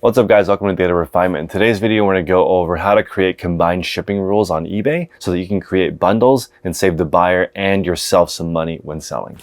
What's up guys, welcome to Data Refinement. In today's video, we're going to go over how to create combined shipping rules on eBay so that you can create bundles and save the buyer and yourself some money when selling.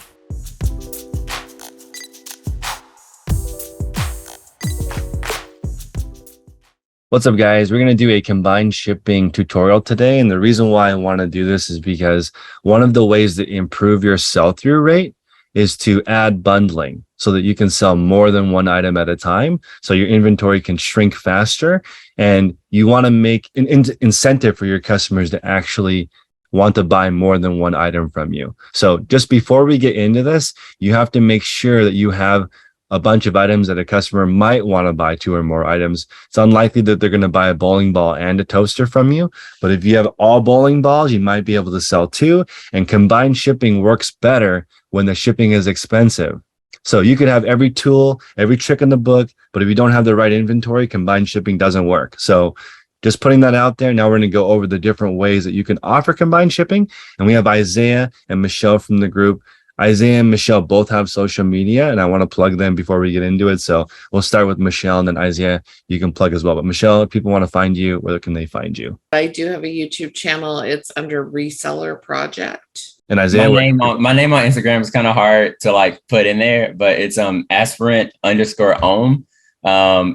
What's up guys, we're going to do a combined shipping tutorial today. And the reason why I want to do this is because one of the ways to improve your sell-through rate is to add bundling so that you can sell more than one item at a time. So your inventory can shrink faster, and you want to make an incentive for your customers to actually want to buy more than one item from you. So just before we get into this, you have to make sure that you have a bunch of items that a customer might want to buy 2 or more items. It's unlikely that they're going to buy a bowling ball and a toaster from you. But if you have all bowling balls, you might be able to sell 2. And combined shipping works better when the shipping is expensive. So you could have every tool, every trick in the book, but if you don't have the right inventory, combined shipping doesn't work. So just putting that out there. Now we're going to go over the different ways that you can offer combined shipping. And we have Isaiah and Michelle from the group. Isaiah and Michelle both have social media, and I want to plug them before we get into it. So we'll start with Michelle, and then Isaiah, you can plug as well. But Michelle, if people want to find you, where can they find you? I do have a YouTube channel. It's under Reseller Project. And Isaiah, my name on Instagram is kind of hard to put in there, but it's aspirant_om.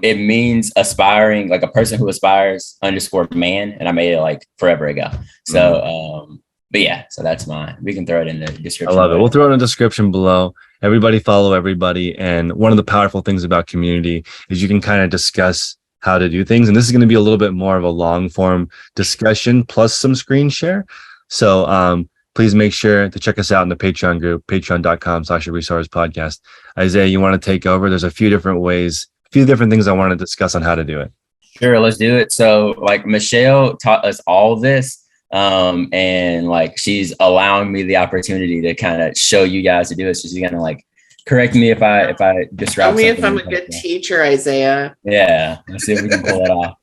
It means aspiring, like a person who aspires _man, and I made it forever ago. So but yeah, so that's mine. We can throw it in the description. I love it. We'll throw it in the description below. Everybody follow everybody. And one of the powerful things about community is you can kind of discuss how to do things. And this is going to be a little bit more of a long form discussion plus some screen share. So please make sure to check us out in the Patreon group, patreon.com/Resellers Podcast. Isaiah, you want to take over? There's a few different ways, a few different things I want to discuss on how to do it. Sure, let's do it. So Michelle taught us all this. And she's allowing me the opportunity to kind of show you guys to do it. So she's gonna correct me if I disrupt. Tell me if I'm a good teacher, Isaiah. Yeah, let's see if we can pull it off.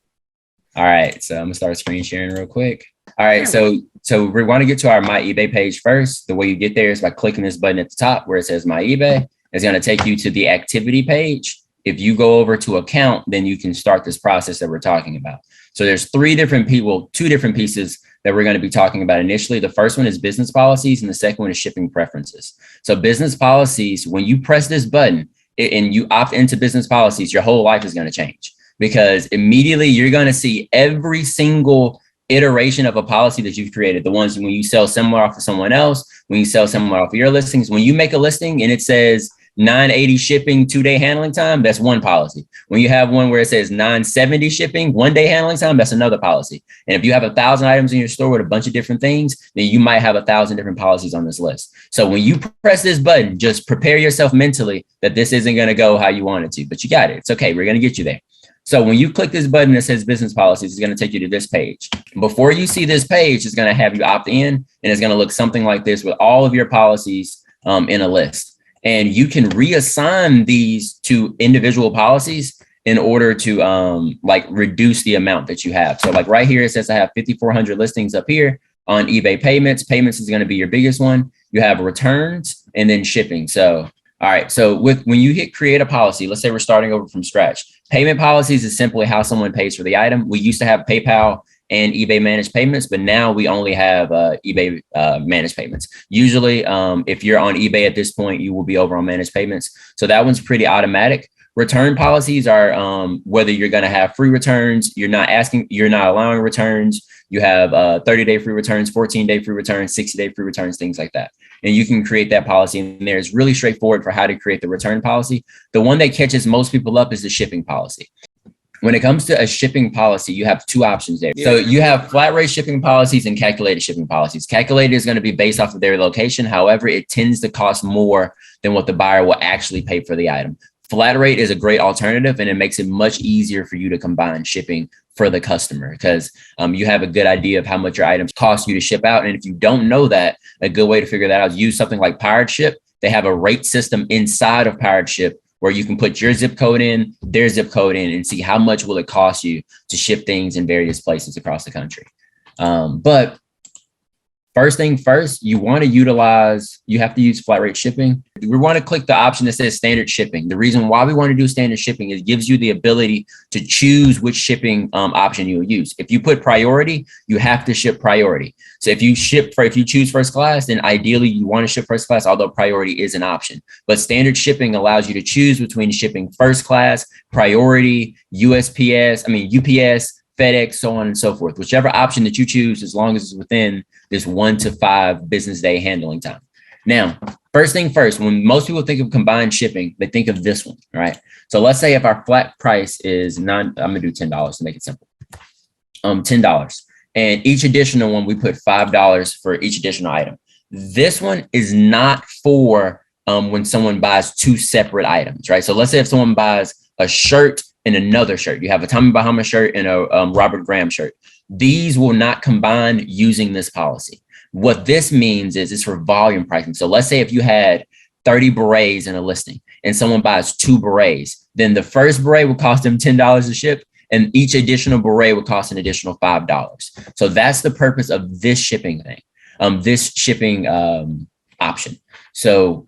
All right, so I'm gonna start screen sharing real quick. All right, so we want to get to our My eBay page first. The way you get there is by clicking this button at the top where it says My eBay. It's gonna take you to the activity page. If you go over to account, then you can start this process that we're talking about. So there's 2 different pieces that we're going to be talking about initially. The first one is business policies, and the second one is shipping preferences. So business policies, when you press this button and you opt into business policies, your whole life is going to change, because immediately you're going to see every single iteration of a policy that you've created. The ones when you sell similar off of someone else, when you sell similar off of your listings, when you make a listing and it says $9.80 shipping, 2-day handling time, that's one policy. When you have one where it says $9.70 shipping, 1-day handling time, that's another policy. And if you have 1,000 items in your store with a bunch of different things, then you might have 1,000 different policies on this list. So when you press this button, just prepare yourself mentally that this isn't going to go how you want it to, but you got it. It's okay. We're going to get you there. So when you click this button that says business policies, it's going to take you to this page. Before you see this page, it's going to have you opt in, and it's going to look something like this with all of your policies in a list. And you can reassign these to individual policies in order to reduce the amount that you have. So right here, it says I have 5,400 listings up here on eBay payments. Payments is going to be your biggest one. You have returns and then shipping. So, all right. So when you hit create a policy, let's say we're starting over from scratch. Payment policies is simply how someone pays for the item. We used to have PayPal and eBay managed payments, but now we only have eBay managed payments. Usually, if you're on eBay at this point, you will be over on managed payments. So that one's pretty automatic. Return policies are whether you're going to have free returns, you're not allowing returns. You have 30-day free returns, 14-day free returns, 60-day free returns, things like that. And you can create that policy in there. It's really straightforward for how to create the return policy. The one that catches most people up is the shipping policy. When it comes to a shipping policy, you have 2 options there. So you have flat rate shipping policies and calculated shipping policies. Calculated is going to be based off of their location. However, it tends to cost more than what the buyer will actually pay for the item. Flat rate is a great alternative, and it makes it much easier for you to combine shipping for the customer, because you have a good idea of how much your items cost you to ship out. And if you don't know that, a good way to figure that out is use something like Pirate Ship. They have a rate system inside of Pirate Ship where you can put your zip code in, their zip code in, and see how much will it cost you to ship things in various places across the country. But First thing first, you have to use flat rate shipping. We want to click the option that says standard shipping. The reason why we want to do standard shipping is it gives you the ability to choose which shipping option you'll use. If you put priority, you have to ship priority. So if you choose first class, then ideally you want to ship first class, although priority is an option. But standard shipping allows you to choose between shipping first class, priority, UPS, FedEx, so on and so forth. Whichever option that you choose, as long as it's within this 1 to 5 business day handling time. Now, first thing first, when most people think of combined shipping, they think of this one, right? So let's say if our flat price is I'm gonna do $10 to make it simple. $10. And each additional one, we put $5 for each additional item. This one is not for when someone buys 2 separate items, right? So let's say if someone buys a shirt and another shirt, you have a Tommy Bahama shirt and a Robert Graham shirt. These will not combine using this policy. What this means is it's for volume pricing. So let's say if you had 30 berets in a listing and someone buys 2 berets, then the first beret will cost them $10 to ship, and each additional beret would cost an additional $5. So that's the purpose of this shipping thing, this shipping option. So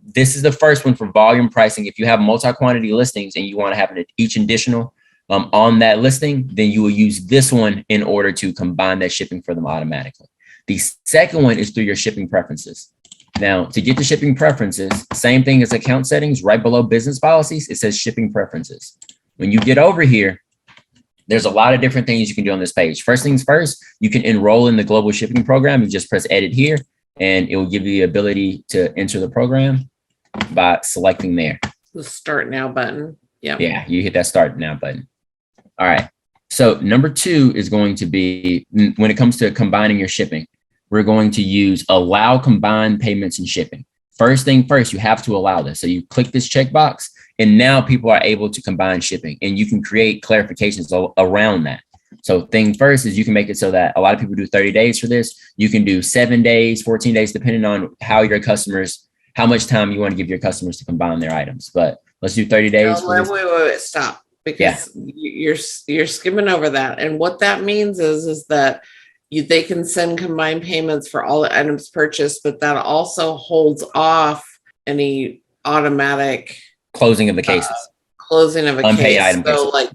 this is the first one for volume pricing. If you have multi-quantity listings and you want to have each additional on that listing, then you will use this one in order to combine that shipping for them automatically. The second one is through your shipping preferences. Now, to get the shipping preferences, same thing as account settings, right below business policies, it says shipping preferences. When you get over here, there's a lot of different things you can do on this page. First things first, you can enroll in the global shipping program. You just press edit here, and it will give you the ability to enter the program by selecting there. The start now button. Yeah, you hit that start now button. All right. So number 2 is going to be, when it comes to combining your shipping, we're going to use allow combined payments and shipping. First thing first, you have to allow this. So you click this checkbox, and now people are able to combine shipping, and you can create clarifications around that. So thing first is you can make it so that a lot of people do 30 days for this. You can do 7 days, 14 days, depending on how much time you want to give your customers to combine their items. But let's do 30 days. No, wait, stop. Because you're skimming over that. And what that means is that they can send combined payments for all the items purchased, but that also holds off any automatic closing of the cases. Closing of a unpaid case. Item so cases.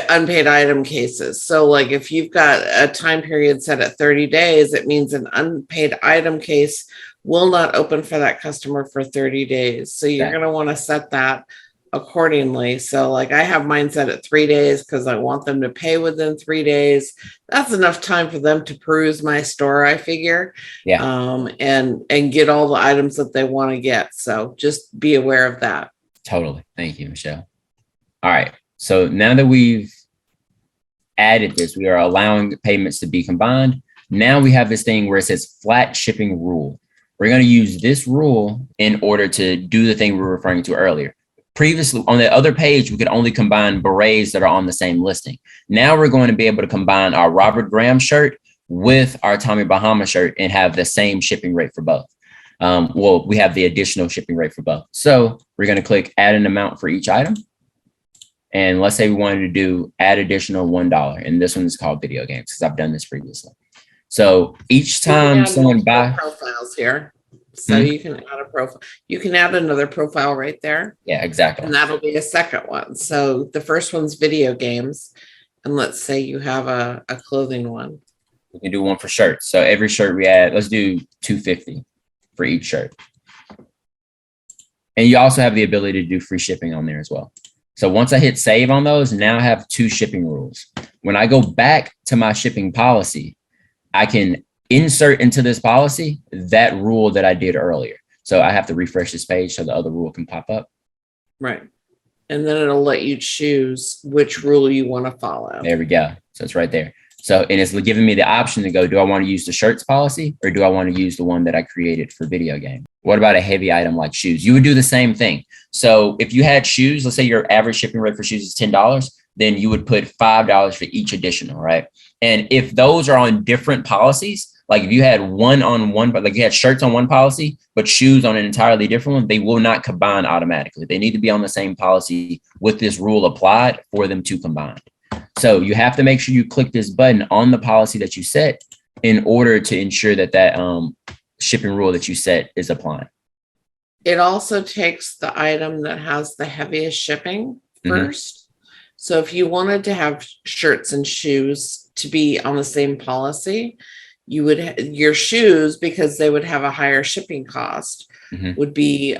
Unpaid item cases. So like if you've got a time period set at 30 days, it means an unpaid item case will not open for that customer for 30 days. So you're going to want to set that accordingly. So like I have mine set at 3 days because I want them to pay within 3 days. That's enough time for them to peruse my store, I figure. And get all the items that they want to get. So just be aware of that. Totally. Thank you, Michelle. All right. So now that we've added this, we are allowing payments to be combined. Now we have this thing where it says flat shipping rule. We're going to use this rule in order to do the thing we were referring to earlier. Previously, on the other page, we could only combine berets that are on the same listing. Now we're going to be able to combine our Robert Graham shirt with our Tommy Bahama shirt and have the same shipping rate for both. We have the additional shipping rate for both. So we're going to click add an amount for each item. And let's say we wanted to do add additional $1. And this one is called video games because I've done this previously. So each time someone buys profiles here. So you can add a profile. You can add another profile right there. Yeah, exactly. And that'll be a second one. So the first one's video games. And let's say you have a clothing one. We can do one for shirts. So every shirt we add, let's do $250 for each shirt. And you also have the ability to do free shipping on there as well. So once I hit save on those, now I have 2 shipping rules. When I go back to my shipping policy, I can insert into this policy that rule that I did earlier. So I have to refresh this page so the other rule can pop up. Right. And then it'll let you choose which rule you want to follow. There we go. So it's right there. So, and it's giving me the option to go, do I want to use the shirts policy or do I want to use the one that I created for video game? What about a heavy item like shoes? You would do the same thing. So if you had shoes, let's say your average shipping rate for shoes is $10, then you would put $5 for each additional, right? And if those are on different policies, like if you had one on one, but like you had shirts on one policy, but shoes on an entirely different one, they will not combine automatically. They need to be on the same policy with this rule applied for them to combine. So you have to make sure you click this button on the policy that you set in order to ensure that that shipping rule that you set is applying? It also takes the item that has the heaviest shipping first. So if you wanted to have shirts and shoes to be on the same policy, you would your shoes, because they would have a higher shipping cost, would be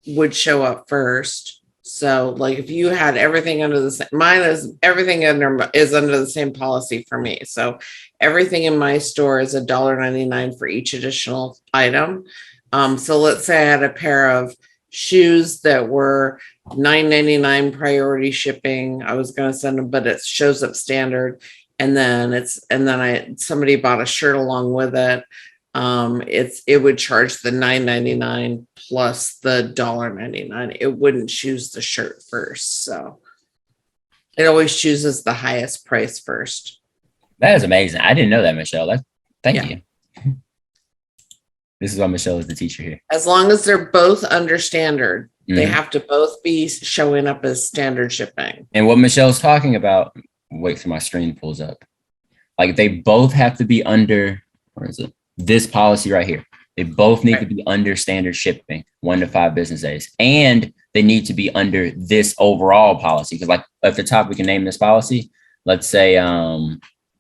would show up first. So like if you had everything under the same, mine is everything under the same policy for me. So everything in my store is $1.99 for each additional item. So let's say I had a pair of shoes that were $9.99 priority shipping. I was going to send them, but it shows up standard. And then somebody bought a shirt along with it. It would charge the $9.99 plus the $1.99. It wouldn't choose the shirt first. So it always chooses the highest price first. That is amazing. I didn't know that, Michelle. Thank you. This is why Michelle is the teacher here. As long as they're both under standard, they have to both be showing up as standard shipping. And what Michelle's talking about, wait till my screen pulls up. Like they both have to be under, where is it? This policy right here. They both need to be under standard shipping, 1 to 5 business days. And they need to be under this overall policy. Because like at the top, we can name this policy. Let's say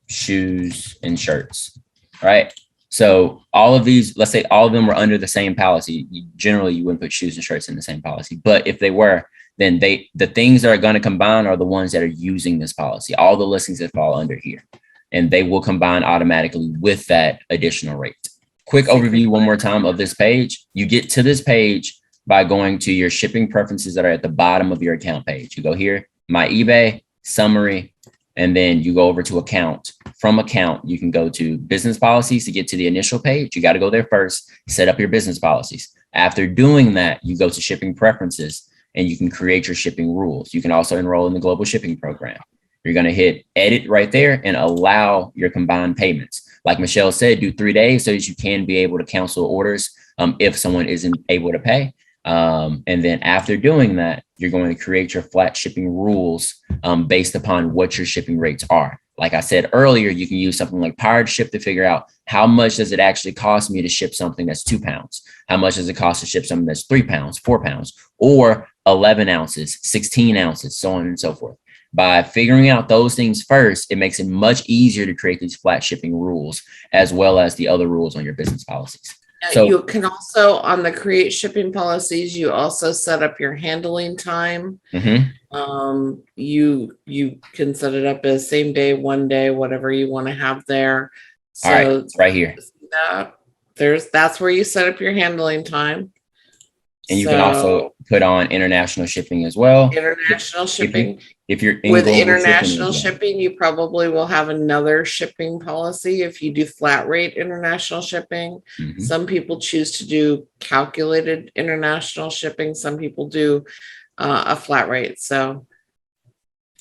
shoes and shirts, right? So all of these, let's say all of them were under the same policy. Generally, you wouldn't put shoes and shirts in the same policy. But if they were, then the things that are going to combine are the ones that are using this policy. All the listings that fall under here. And they will combine automatically with that additional rate. Quick overview one more time of this page. You get to this page by going to your shipping preferences that are at the bottom of your account page. You go here, My eBay, summary, and then you go over to account. From account, you can go to business policies to get to the initial page. You got to go there first, set up your business policies. After doing that, you go to shipping preferences and you can create your shipping rules. You can also enroll in the global shipping program. You're going to hit edit right there and allow your combined payments. Like Michelle said, do 3 days so that you can be able to cancel orders if someone isn't able to pay. And then after doing that, you're going to create your flat shipping rules based upon what your shipping rates are. Like I said earlier, you can use something like Pirate Ship to figure out how much does it actually cost me to ship something that's 2 pounds? How much does it cost to ship something that's 3 pounds, 4 pounds, or 11 ounces, 16 ounces, so on and so forth. By figuring out those things first, it makes it much easier to create these flat shipping rules, as well as the other rules on your business policies. So you can also, on the create shipping policies, you also set up your handling time. You can set it up as same day, 1 day, whatever you want to have there. So all right, it's right here. That's where you set up your handling time. And you can also put on international shipping as well. International shipping. If you're with international shipping, you probably will have another shipping policy if you do flat rate international shipping. Some people choose to do calculated international shipping. Some people do a flat rate. So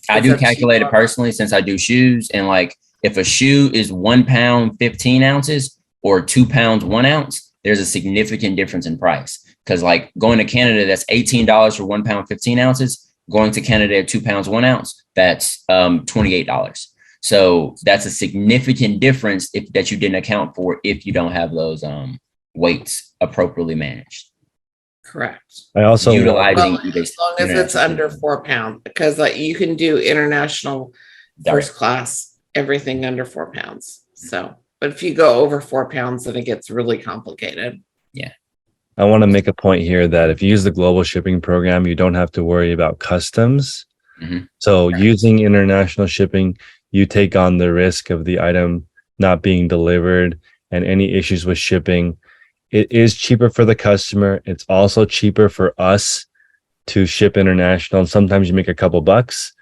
I do calculate it personally since I do shoes. And like if a shoe is 1 pound, 15 ounces or 2 pounds, 1 ounce, there's a significant difference in price. Because like going to Canada, that's $18 for 1 pound, 15 ounces. Going to Canada at 2 pounds, 1 ounce, that's $28. So that's a significant difference that you didn't account for if you don't have those weights appropriately managed. Correct. I also utilizing as long as it's under 4 pounds, because like you can do international first class, everything under 4 pounds. So, but if you go over 4 pounds, then it gets really complicated. Yeah. I want to make a point here that if you use the global shipping program, you don't have to worry about customs. So using international shipping, you take on the risk of the item not being delivered and any issues with shipping. It is cheaper for the customer. It's also cheaper for us to ship international. And sometimes you make a couple bucks,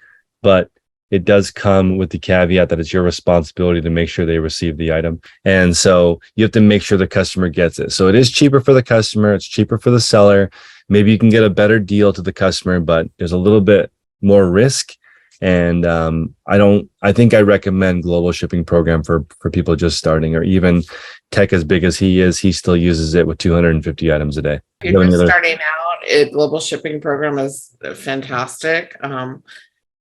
but it does come with the caveat that it's your responsibility to make sure they receive the item. And so you have to make sure the customer gets it. So it is cheaper for the customer. It's cheaper for the seller. Maybe you can get a better deal to the customer, but there's a little bit more risk. And I think I recommend global shipping program for people just starting, or even tech as big as he is, he still uses it with 250 items a day. If you're just starting out, global shipping program is fantastic.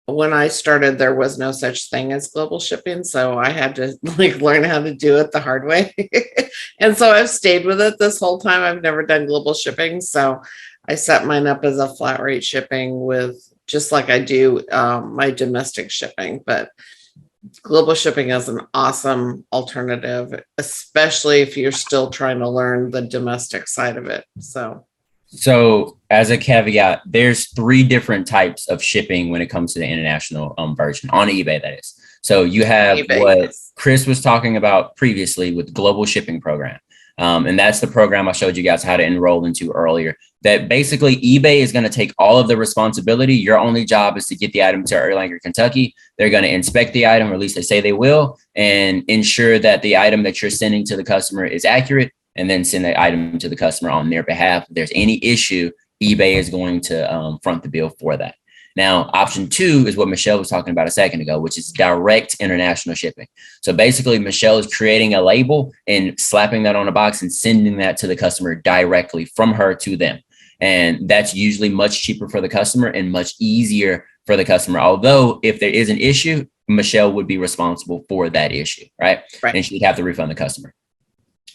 when I started, there was no such thing as global shipping. So I had to like learn how to do it the hard way. And so I've stayed with it this whole time. I've never done global shipping. So I set mine up as a flat rate shipping with just like I do my domestic shipping. But global shipping is an awesome alternative, especially if you're still trying to learn the domestic side of it. So as a caveat, there's 3 different types of shipping when it comes to the international version on eBay, that is. So you have eBay, what yes. Chris was talking about previously with global shipping program. And that's the program I showed you guys how to enroll into earlier. That basically eBay is going to take all of the responsibility. Your only job is to get the item to Erlanger, Kentucky. They're going to inspect the item, or at least they say they will, and ensure that the item that you're sending to the customer is accurate, and then send the item to the customer on their behalf. If there's any issue, eBay is going to front the bill for that. Now, option 2 is what Michelle was talking about a second ago, which is direct international shipping. So basically, Michelle is creating a label and slapping that on a box and sending that to the customer directly from her to them. And that's usually much cheaper for the customer and much easier for the customer. Although if there is an issue, Michelle would be responsible for that issue, right? And she'd have to refund the customer.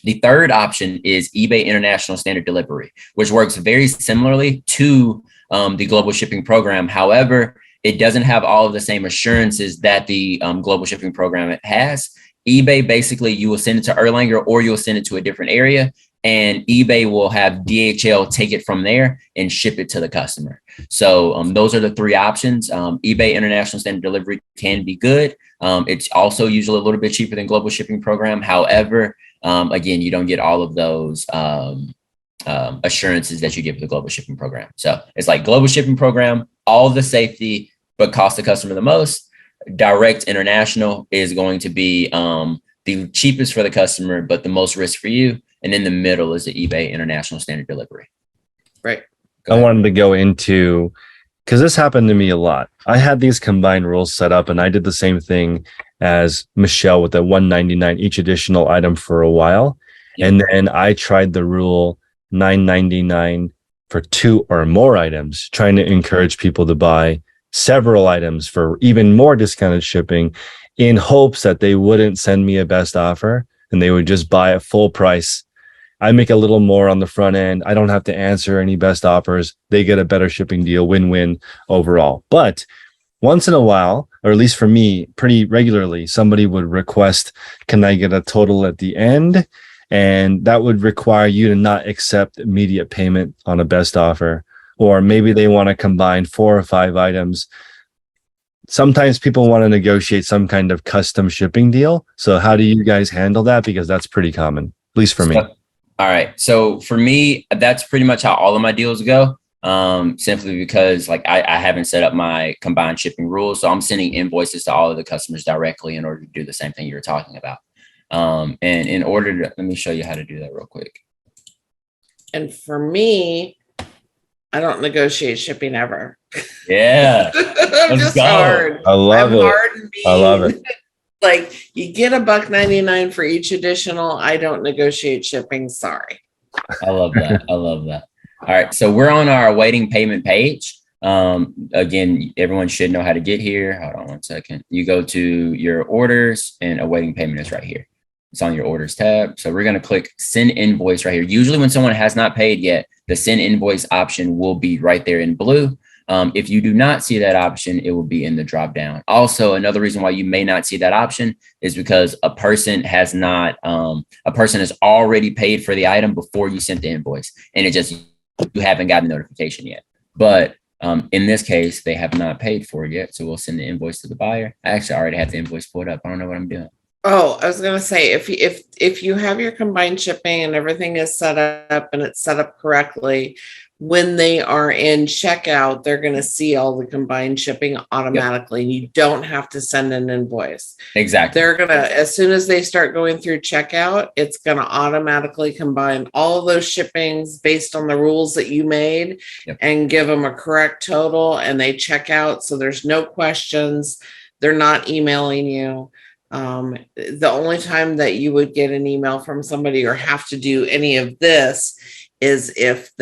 The third option is eBay International Standard Delivery, which works very similarly to the global shipping program. However, it doesn't have all of the same assurances that the global shipping program has. eBay, basically, you will send it to Erlanger or you'll send it to a different area, and eBay will have DHL take it from there and ship it to the customer. So those are the 3 options. eBay International Standard Delivery can be good. It's also usually a little bit cheaper than global shipping program. However, again, you don't get all of those assurances that you get with the global shipping program. So it's like global shipping program, all the safety, but cost the customer the most. Direct international is going to be the cheapest for the customer, but the most risk for you. And in the middle is the eBay International Standard Delivery. Right. I wanted to go into, because this happened to me a lot. I had these combined rules set up, and I did the same thing as Michelle with the $199 each additional item for a while. Yep. And then I tried the rule $9.99 for 2 or more items, trying to encourage people to buy several items for even more discounted shipping, in hopes that they wouldn't send me a best offer and they would just buy at full price. I make a little more on the front end. I don't have to answer any best offers. They get a better shipping deal, win-win overall. But once in a while, or at least for me, pretty regularly, somebody would request, can I get a total at the end? And that would require you to not accept immediate payment on a best offer. Or maybe they want to combine 4 or 5 items. Sometimes people want to negotiate some kind of custom shipping deal. So how do you guys handle that? Because that's pretty common, at least for me. All right. So for me, that's pretty much how all of my deals go. Simply because like I haven't set up my combined shipping rules. So I'm sending invoices to all of the customers directly in order to do the same thing you were talking about. And in order to, let me show you how to do that real quick. And for me, I don't negotiate shipping ever. Yeah. I'm just go. hard. I love I'm it. hard and mean. I love it. Like you get $1.99 for each additional. I don't negotiate shipping. Sorry. I love that. I love that. All right. So we're on our awaiting payment page. Again, everyone should know how to get here. Hold on one second. You go to your orders and awaiting payment is right here. It's on your orders tab. So we're going to click send invoice right here. Usually when someone has not paid yet, the send invoice option will be right there in blue. If you do not see that option, it will be in the drop down. Also, another reason why you may not see that option is because a person has already paid for the item before you sent the invoice, and you haven't gotten the notification yet. But in this case, they have not paid for it yet, so we'll send the invoice to the buyer. I actually already have the invoice pulled up. I don't know what I'm doing. Oh, I was gonna say if you have your combined shipping and everything is set up and it's set up correctly, when they are in checkout, they're gonna see all the combined shipping automatically. And you don't have to send an invoice. Exactly. They're gonna, as soon as they start going through checkout, it's gonna automatically combine all of those shippings based on the rules that you made and give them a correct total, and they check out. So there's no questions. They're not emailing you. The only time that you would get an email from somebody or have to do any of this is if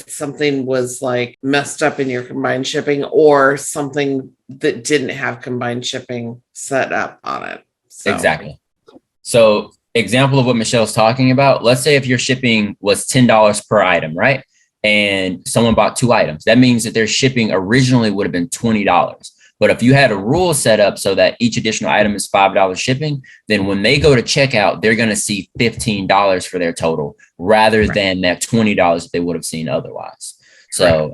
something was like messed up in your combined shipping or something that didn't have combined shipping set up on it. So. Exactly. So example of what Michelle's talking about, let's say if your shipping was $10 per item, right? And someone bought 2 items, that means that their shipping originally would have been $20. But if you had a rule set up so that each additional item is $5 shipping, then when they go to checkout, they're going to see $15 for their total rather than that $20 that they would have seen otherwise. So,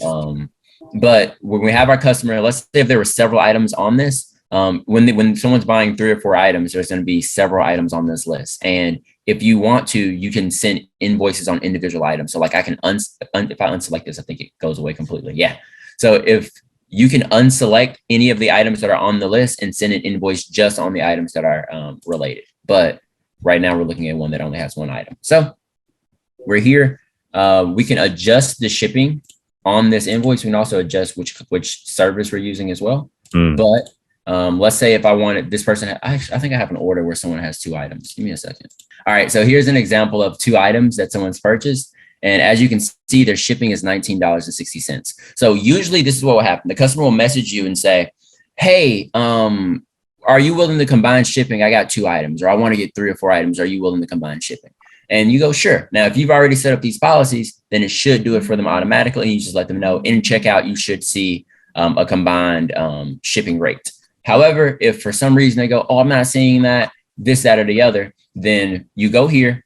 but when we have our customer, let's say if there were several items on this, when someone's buying 3 or 4 items, there's going to be several items on this list. And if you want to, you can send invoices on individual items. So like I can, if I unselect this, I think it goes away completely. Yeah. So if you can unselect any of the items that are on the list and send an invoice just on the items that are related. But right now we're looking at one that only has 1 item. So we're here. We can adjust the shipping on this invoice. We can also adjust which service we're using as well. But let's say if I wanted this person, I think I have an order where someone has 2 items. Give me a second. All right. So here's an example of 2 items that someone's purchased. And as you can see, their shipping is $19.60. So usually this is what will happen. The customer will message you and say, hey, are you willing to combine shipping? I got 2 items, or I want to get 3 or 4 items. Are you willing to combine shipping? And you go, sure. Now, if you've already set up these policies, then it should do it for them automatically. And you just let them know in checkout, you should see a combined shipping rate. However, if for some reason they go, oh, I'm not seeing that, this, that, or the other, then you go here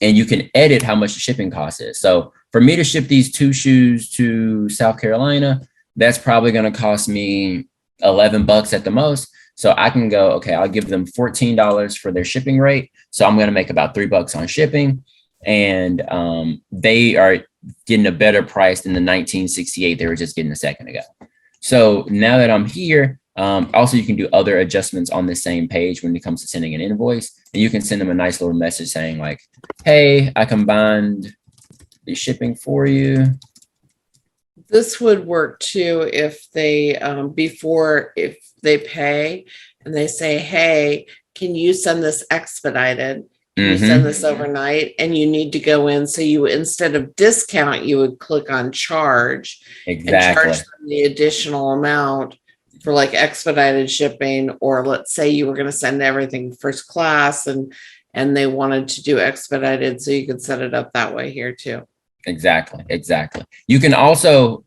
and you can edit how much the shipping cost is. So for me to ship these 2 shoes to South Carolina, that's probably going to cost me $11 at the most. So I can go, okay, I'll give them $14 for their shipping rate. So I'm going to make about $3 on shipping. And they are getting a better price than the $19.68 they were just getting a second ago. So now that I'm here, also, you can do other adjustments on the same page when it comes to sending an invoice, and you can send them a nice little message saying like, hey, I combined the shipping for you. This would work too if they, if they pay and they say, hey, can you send this expedited? Can you send this overnight? And you need to go in. So you, instead of discount, you would click on charge and charge them the additional amount for like expedited shipping, or let's say you were going to send everything first class and they wanted to do expedited. So you could set it up that way here too. Exactly. You can also,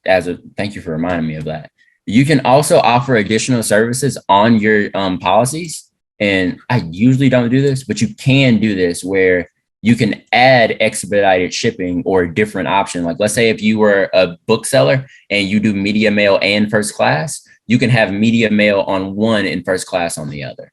thank you for reminding me of that. You can also offer additional services on your policies. And I usually don't do this, but you can do this where you can add expedited shipping or a different option. Like let's say if you were a bookseller and you do media mail and first class, you can have media mail on one and first class on the other.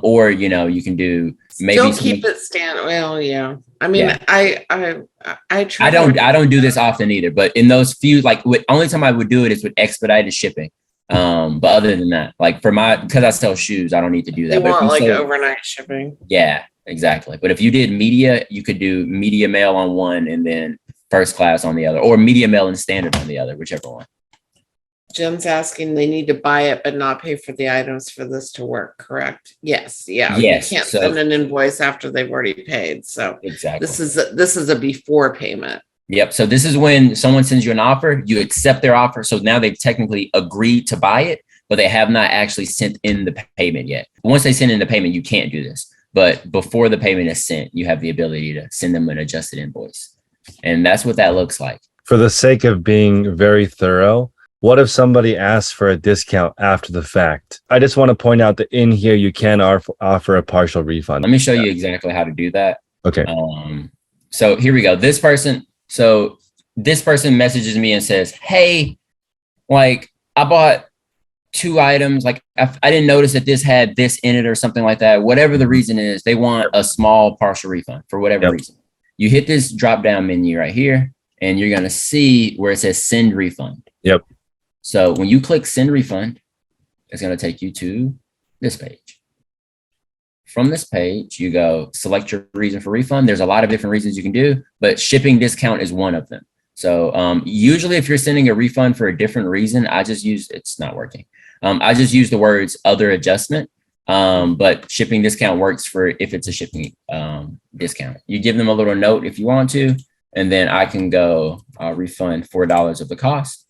Or, you know, you can do maybe still keep it stand. Well, yeah. I mean, yeah. I try. I don't do this often either, but in those few, like only time I would do it is with expedited shipping. But other than that, like because I sell shoes, I don't need to do that. They want like overnight shipping. Yeah, exactly. But if you did media, you could do media mail on one and then first class on the other, or media mail and standard on the other, whichever one. Jen's asking they need to buy it but not pay for the items for this to work, correct? Yes. Yeah. Yes. You can't send an invoice after they've already paid. So exactly. This is a before payment. Yep. So this is when someone sends you an offer, you accept their offer. So now they've technically agreed to buy it, but they have not actually sent in the payment yet. Once they send in the payment, you can't do this. But before the payment is sent, you have the ability to send them an adjusted invoice. And that's what that looks like. For the sake of being very thorough, what if somebody asks for a discount after the fact? I just want to point out that in here, you can offer a partial refund. Let me show you exactly how to do that. Okay. So here we go. This person messages me and says, hey, like I bought 2 items. Like I didn't notice that this had this in it or something like that. Whatever the reason is, they want a small partial refund for whatever reason. You hit this drop down menu right here, and you're going to see where it says send refund. Yep. So when you click send refund, it's going to take you to this page. From this page, you go select your reason for refund. There's a lot of different reasons you can do, but shipping discount is one of them. So usually if you're sending a refund for a different reason, it's not working. I just use the words other adjustment. But shipping discount works for if it's a shipping discount. You give them a little note if you want to, and then I can go refund $4 of the cost,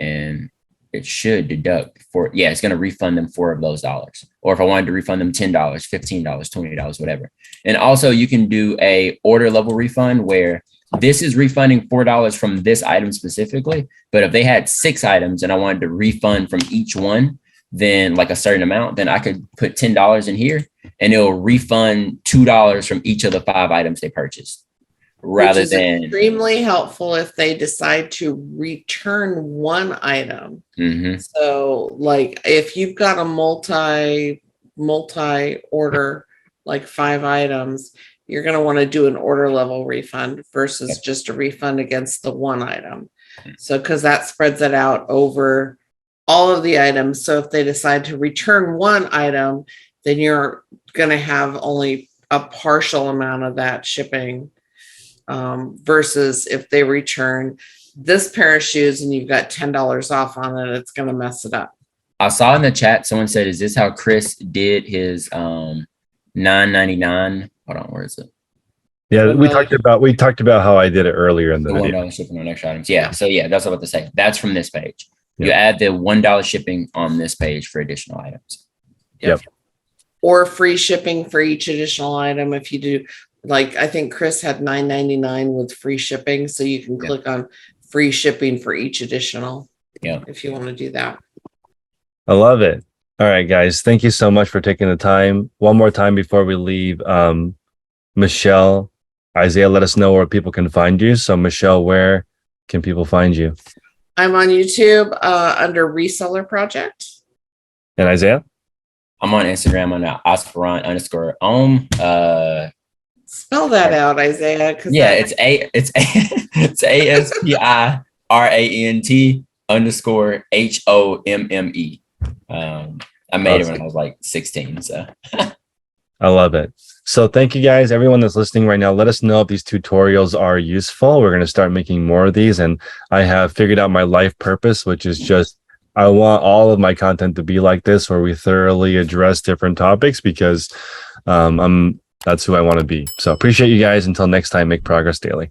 and it should deduct it's going to refund them $4 of those dollars. Or if I wanted to refund them $10, $15, $20, whatever. And also you can do a order level refund where this is refunding $4 from this item specifically. But if they had 6 items and I wanted to refund from each one, then like a certain amount, then I could put $10 in here and it'll refund $2 from each of the 5 items they purchased. Rather than extremely helpful if they decide to return one item. So like if you've got a multi order, like 5 items, you're going to want to do an order level refund versus just a refund against the one item. So because that spreads it out over all of the items. So if they decide to return one item, then you're going to have only a partial amount of that shipping. Versus if they return this pair of shoes and you've got $10 off on it, it's going to mess it up. I saw in the chat, someone said, is this how Chris did his $9.99? Hold on, where is it? Yeah, we talked about how I did it earlier in the video. $1 shipping on extra items. Yeah, so yeah, that's what I was about to say. That's from this page. You add the $1 shipping on this page for additional items. Yep. Or free shipping for each additional item if you do. Like I think Chris had $9.99 with free shipping, so you can click on free shipping for each additional. If you want to do that. I love it. All right, guys, thank you so much for taking the time. One more time before we leave, Michelle, Isaiah, let us know where people can find you. So Michelle, where can people find you? I'm on YouTube under Reseller Project. And Isaiah? I'm on Instagram on Aspirant_Om. Spell that out, Isaiah. It's ASPIRANT_HOMME. I made it when I was like 16. So I love it. So thank you guys, everyone that's listening right now. Let us know if these tutorials are useful. We're going to start making more of these. And I have figured out my life purpose, which is just, I want all of my content to be like this, where we thoroughly address different topics, because that's who I want to be. So appreciate you guys. Until next time, make progress daily.